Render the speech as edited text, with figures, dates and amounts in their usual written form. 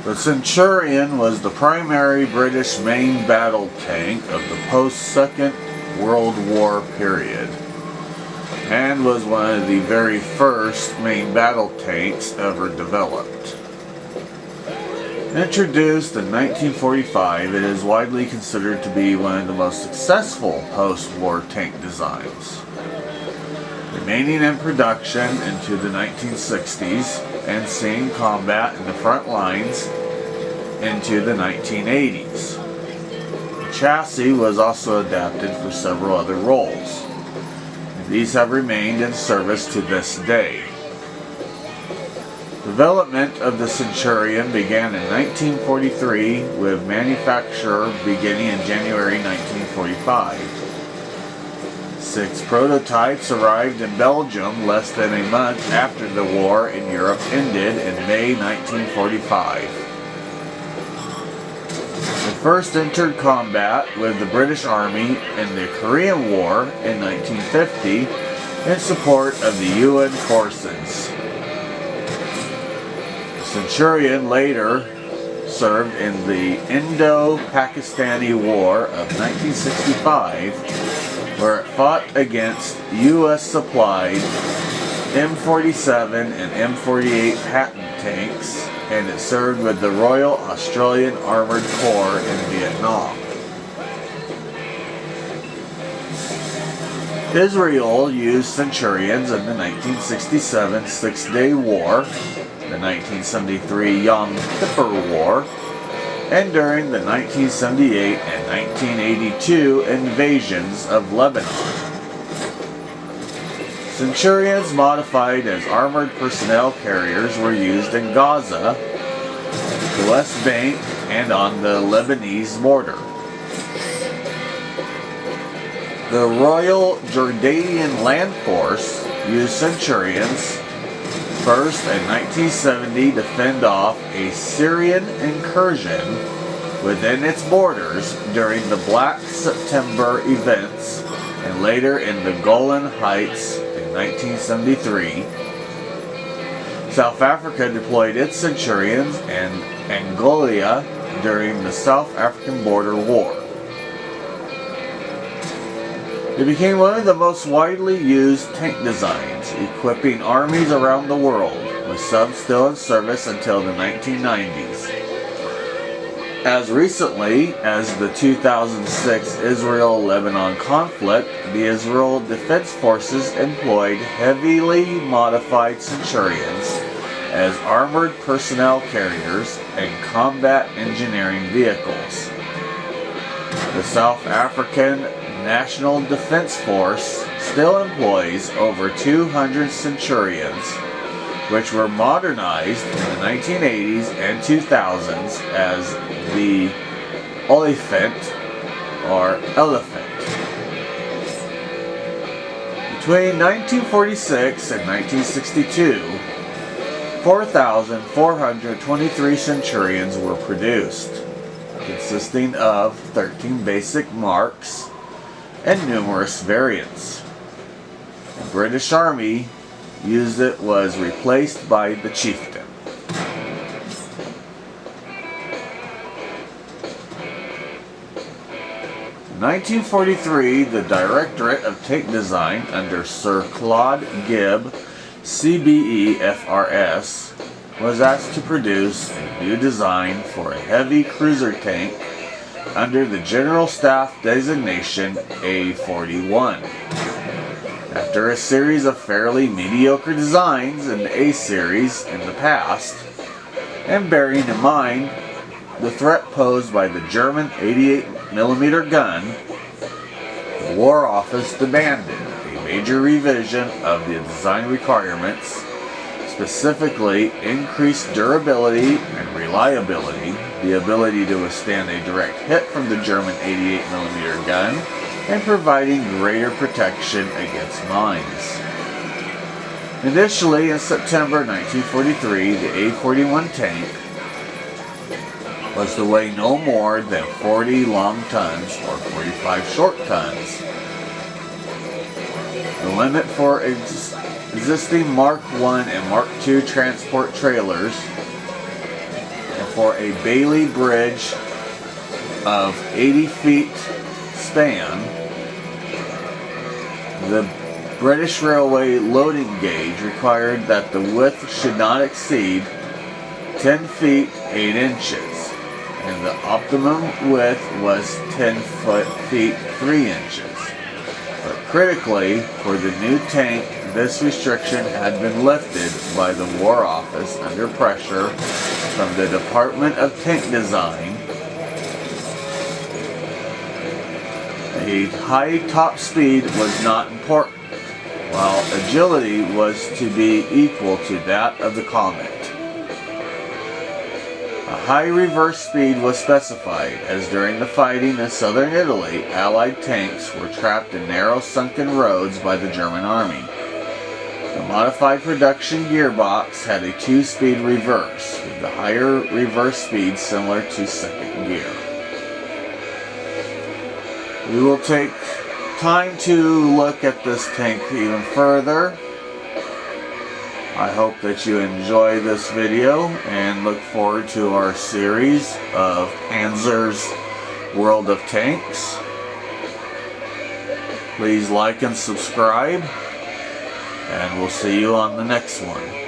The Centurion was the primary British main battle tank of the post-Second World War period, and was one of the very first main battle tanks ever developed. Introduced in 1945, it is widely considered to be one of the most successful post-war tank designs, remaining in production into the 1960s and seeing combat in the front lines into the 1980s. The chassis was also adapted for several other roles. These have remained in service to this day. Development of the Centurion began in 1943, with manufacture beginning in January 1945. 6 prototypes arrived in Belgium less than a month after the war in Europe ended in May 1945. It first entered combat with the British Army in the Korean War in 1950 in support of the UN forces. The Centurion later served in the Indo-Pakistani War of 1965, where it fought against U.S.-supplied M47 and M48 Patton tanks, and it served with the Royal Australian Armoured Corps in Vietnam. Israel used Centurions in the 1967 Six-Day War, the 1973 Yom Kippur War, and during the 1978 and 1982 invasions of Lebanon. Centurions modified as armored personnel carriers were used in Gaza, the West Bank, and on the Lebanese border. The Royal Jordanian Land Force used Centurions first in 1970 to fend off a Syrian incursion within its borders during the Black September events, and later in the Golan Heights in 1973. South Africa deployed its Centurions in Angola during the South African Border War. It became one of the most widely used tank designs, equipping armies around the world, with some still in service until the 1990s. As recently as the 2006 Israel-Lebanon conflict, the Israel Defense Forces employed heavily modified Centurions as armored personnel carriers and combat engineering vehicles. The South African National Defense Force still employs over 200 Centurions, which were modernized in the 1980s and 2000s as the Oliphant or Elephant. Between 1946 and 1962, 4,423 Centurions were produced, consisting of 13 basic marks and numerous variants. The British Army used it was replaced by the Chieftain. In 1943, the Directorate of Tank Design under Sir Claude Gibb, CBE FRS, was asked to produce a new design for a heavy cruiser tank under the General Staff designation A41. After a series of fairly mediocre designs in the A series in the past, and bearing in mind the threat posed by the German 88mm gun, the War Office demanded a major revision of the design requirements, specifically increased durability and reliability, the ability to withstand a direct hit from the German 88mm gun, and providing greater protection against mines. Initially, in September 1943, the A41 tank was to weigh no more than 40 long tons or 45 short tons. The limit for existing Mark I and Mark II transport trailers and for a Bailey bridge of 80 feet span. The British Railway loading gauge required that the width should not exceed 10 feet 8 inches, and the optimum width was 10 feet 3 inches. But critically, for the new tank, this restriction had been lifted by the War Office under pressure from the Department of Tank Design. A high top speed was not important, while agility was to be equal to that of the Comet. A high reverse speed was specified, as during the fighting in southern Italy, Allied tanks were trapped in narrow sunken roads by the German army. The modified production gearbox had a 2-speed reverse, with the higher reverse speed similar to second gear. We will take time to look at this tank even further. I hope that you enjoy this video and look forward to our series of Panzer's World of Tanks. Please like and subscribe, and we'll see you on the next one.